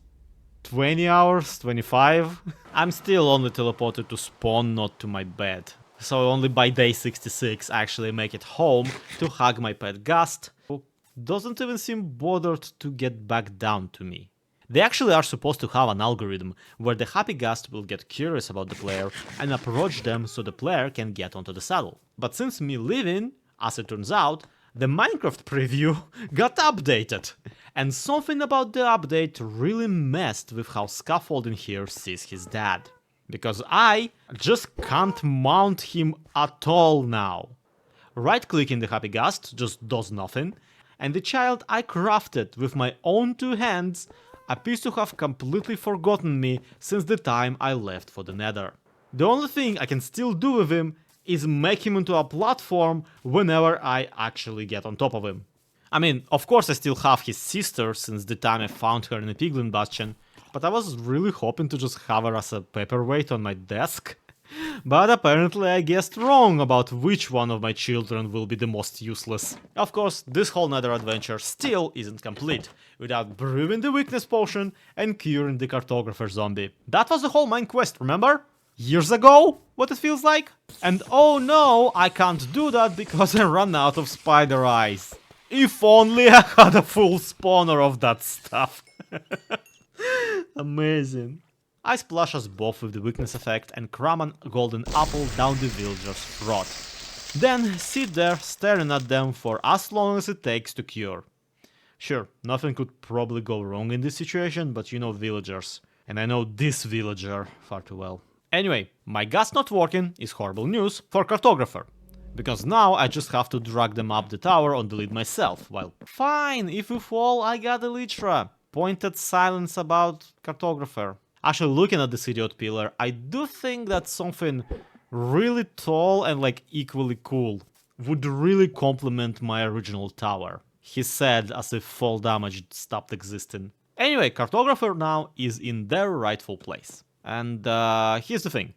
S1: 20 hours? 25? I'm still only teleported to spawn, not to my bed. So only by day 66 I actually make it home to hug my pet Ghast, who doesn't even seem bothered to get back down to me. They actually are supposed to have an algorithm where the Happy Ghast will get curious about the player and approach them so the player can get onto the saddle. But since me leaving, as it turns out, the Minecraft preview got updated. And something about the update really messed with how Scaffolding here sees his dad. Because I just can't mount him at all now. Right-clicking the Happy Ghast just does nothing, and the child I crafted with my own 2 hands appears to have completely forgotten me since the time I left for the Nether. The only thing I can still do with him is make him into a platform whenever I actually get on top of him. I mean, of course I still have his sister since the time I found her in the Piglin Bastion, but I was really hoping to just have her as a paperweight on my desk. But apparently I guessed wrong about which one of my children will be the most useless. Of course, this whole Nether adventure still isn't complete without brewing the weakness potion and curing the cartographer zombie. That was the whole main quest, remember? Years ago, what it feels like? And oh no, I can't do that because I ran out of spider eyes. If only I had a full spawner of that stuff. Amazing. I splash us both with the weakness effect and cram a golden apple down the villager's throat. Then sit there staring at them for as long as it takes to cure. Sure, nothing could probably go wrong in this situation, but you know villagers. And I know this villager far too well. Anyway, my gas not working is horrible news for cartographer. Because now I just have to drag them up the tower on the lead myself, while fine, if we fall I got Elytra. Pointed silence about cartographer. Actually, looking at this idiot pillar, I do think that something really tall and like equally cool would really complement my original tower. He said as if fall damage stopped existing. Anyway, cartographer now is in their rightful place. And here's the thing.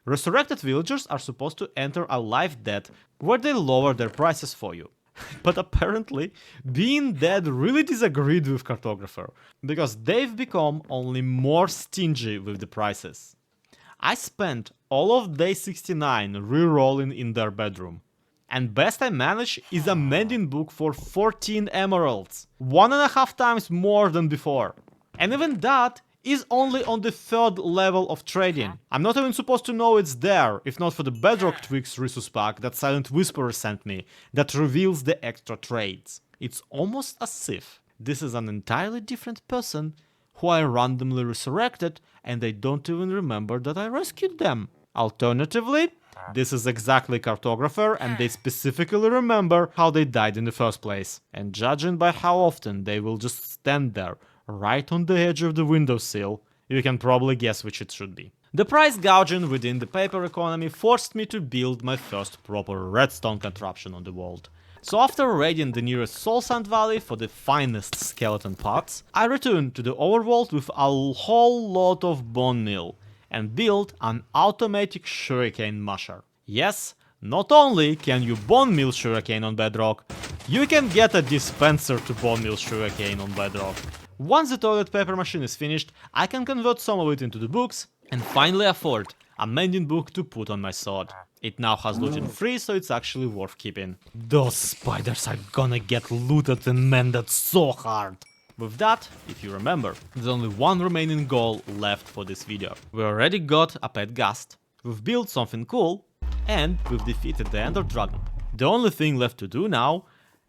S1: Resurrected villagers are supposed to enter a life debt where they lower their prices for you. But apparently, being dead really disagreed with cartographer, because they've become only more stingy with the prices. I spent all of day 69 re-rolling in their bedroom, and best I managed is a mending book for 14 emeralds, 1.5 times more than before. And even that is only on the 3rd level of trading. I'm not even supposed to know it's there, if not for the Bedrock Twigs resource pack that Silent Whisperer sent me, that reveals the extra trades. It's almost as if this is an entirely different person who I randomly resurrected and they don't even remember that I rescued them. Alternatively, this is exactly cartographer and they specifically remember how they died in the first place. And judging by how often they will just stand there, right on the edge of the windowsill, you can probably guess which it should be. The price gouging within the paper economy forced me to build my first proper redstone contraption on the world. So after raiding the nearest soul sand valley for the finest skeleton parts, I returned to the overworld with a whole lot of bone meal and built an automatic sugarcane masher. Yes, not only can you bone meal sugarcane on Bedrock, you can get a dispenser to bone meal sugarcane on Bedrock. Once the toilet paper machine is finished, I can convert some of it into the books and finally afford a mending book to put on my sword. It now has looting free, so it's actually worth keeping. Those spiders are gonna get looted and mended so hard. With that, if you remember, there's only one remaining goal left for this video. We already got a pet ghast, we've built something cool, and we've defeated the Ender Dragon. The only thing left to do now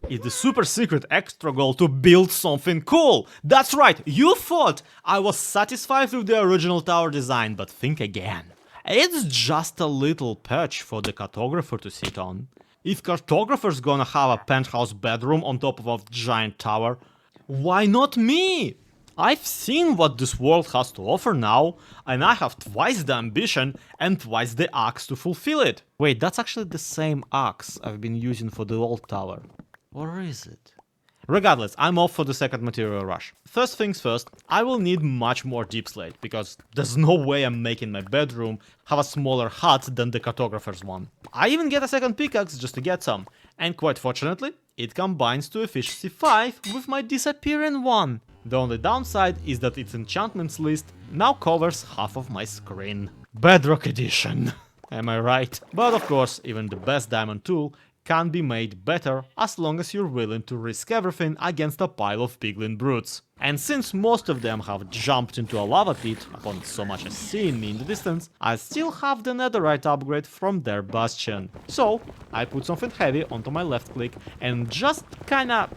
S1: is the super secret extra goal to build something cool. That's right, you thought I was satisfied with the original tower design, but think again. It's just a little perch for the cartographer to sit on. If cartographer's gonna have a penthouse bedroom on top of a giant tower, why not me? I've seen what this world has to offer now, and I have twice the ambition and twice the axe to fulfill it. Wait, that's actually the same axe I've been using for the old tower. Or is it? Regardless, I'm off for the second material rush. First things first, I will need much more deep slate, because there's no way I'm making my bedroom have a smaller hut than the cartographer's one. I even get a second pickaxe just to get some, and quite fortunately, it combines to efficiency 5 with my disappearing one. The only downside is that its enchantments list now covers half of my screen. Bedrock edition. Am I right? But of course, even the best diamond tool can be made better as long as you're willing to risk everything against a pile of piglin brutes. And since most of them have jumped into a lava pit upon so much as seeing me in the distance, I still have the netherite upgrade from their bastion. So I put something heavy onto my left click and just kinda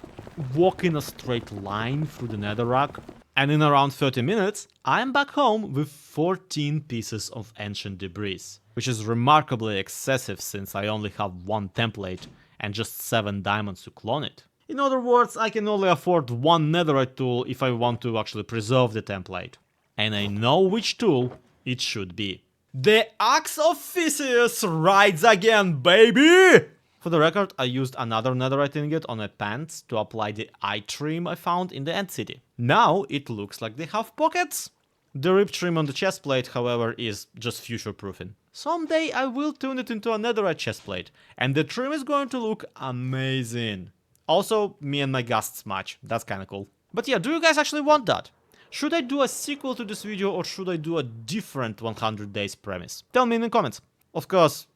S1: walk in a straight line through the netherrack. And in around 30 minutes, I'm back home with 14 pieces of ancient debris, which is remarkably excessive since I only have one template and just 7 diamonds to clone it. In other words, I can only afford one netherite tool if I want to actually preserve the template. And I know which tool it should be. The Axe of Theseus rides again, baby! For the record, I used another netherite ingot on my pants to apply the eye trim I found in the End City. Now it looks like they have pockets. The rib trim on the chestplate, however, is just future-proofing. Someday I will tune it into a netherite chestplate, and the trim is going to look amazing. Also, me and my ghasts match, that's kinda cool. But yeah, do you guys actually want that? Should I do a sequel to this video or should I do a different 100 days premise? Tell me in the comments. Of course,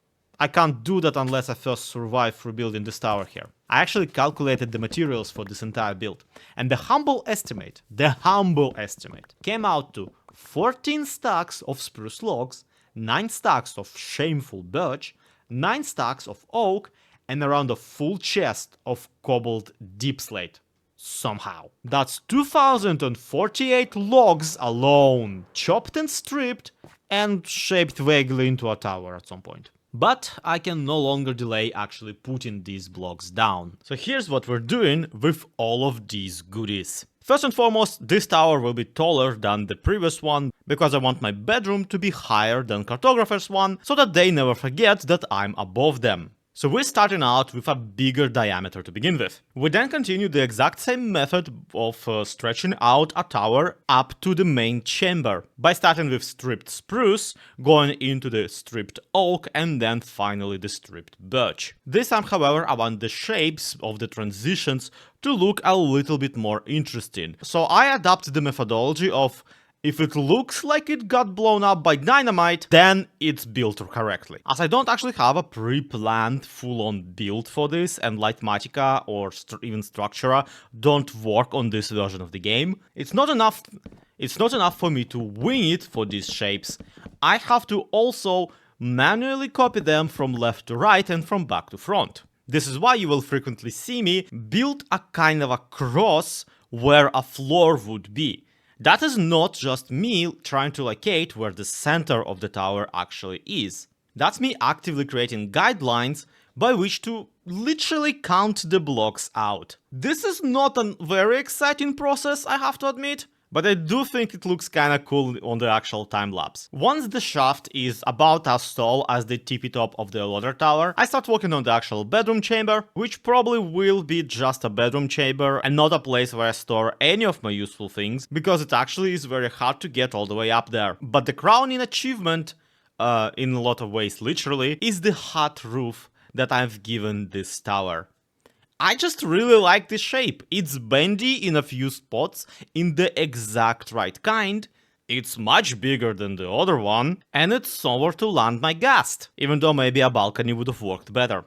S1: I can't do that unless I first survive through building this tower here. I actually calculated the materials for this entire build, and the humble estimate came out to 14 stacks of spruce logs, 9 stacks of shameful birch, 9 stacks of oak, and around a full chest of cobbled deep slate. Somehow. That's 2048 logs alone, chopped and stripped, and shaped vaguely into a tower at some point. But I can no longer delay actually putting these blocks down. So here's what we're doing with all of these goodies. First and foremost, this tower will be taller than the previous one, because I want my bedroom to be higher than Cartographer's one, so that they never forget that I'm above them. So we're starting out with a bigger diameter to begin with. We then continue the exact same method of stretching out a tower up to the main chamber, by starting with stripped spruce, going into the stripped oak, and then finally the stripped birch. This time, however, I want the shapes of the transitions to look a little bit more interesting. So I adapted the methodology of, if it looks like it got blown up by dynamite, then it's built correctly. As I don't actually have a pre-planned full-on build for this, and Lightmatica or even Structura don't work on this version of the game, it's not enough for me to wing it for these shapes. I have to also manually copy them from left to right and from back to front. This is why you will frequently see me build a kind of a cross where a floor would be. That is not just me trying to locate where the center of the tower actually is. That's me actively creating guidelines by which to literally count the blocks out. This is not a very exciting process, I have to admit, but I do think it looks kinda cool on the actual time-lapse. Once the shaft is about as tall as the tippy top of the other tower, I start working on the actual bedroom chamber, which probably will be just a bedroom chamber and not a place where I store any of my useful things, because it actually is very hard to get all the way up there. But the crowning achievement, in a lot of ways literally, is the hut roof that I've given this tower. I just really like this shape. It's bendy in a few spots, in the exact right kind. It's much bigger than the other one, and it's somewhere to land my ghast, even though maybe a balcony would have worked better.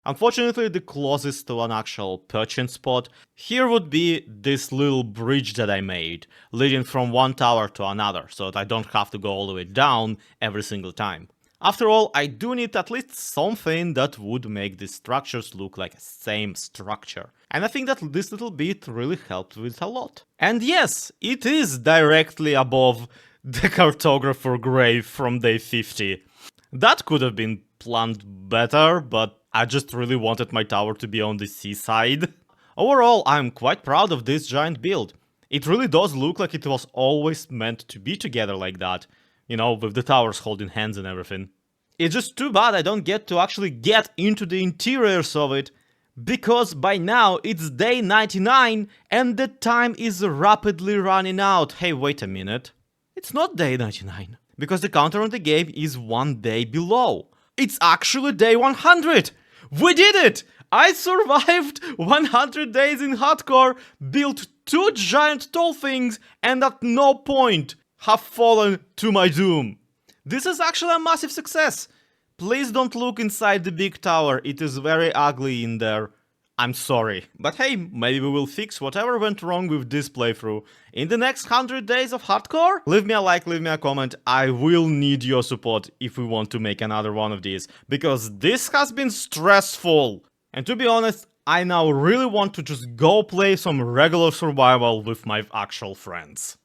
S1: Unfortunately, the closest to an actual perching spot here would be this little bridge that I made, leading from one tower to another, so that I don't have to go all the way down every single time. After all, I do need at least something that would make these structures look like the same structure. And I think that this little bit really helped with a lot. And yes, it is directly above the cartographer grave from day 50. That could have been planned better, but I just really wanted my tower to be on the seaside. Overall, I'm quite proud of this giant build. It really does look like it was always meant to be together like that. You know, with the towers holding hands and everything. It's just too bad I don't get to actually get into the interiors of it, because by now it's day 99 and the time is rapidly running out. Hey, wait a minute. It's not day 99, because the counter on the game is one day below. It's actually day 100! We did it! I survived 100 days in hardcore, built 2 giant tall things, and at no point have fallen to my doom. This is actually a massive success. Please don't look inside the big tower, it is very ugly in there. I'm sorry. But hey, maybe we will fix whatever went wrong with this playthrough in the next 100 days of hardcore? Leave me a like, leave me a comment, I will need your support if we want to make another one of these, because this has been stressful. And to be honest, I now really want to just go play some regular survival with my actual friends.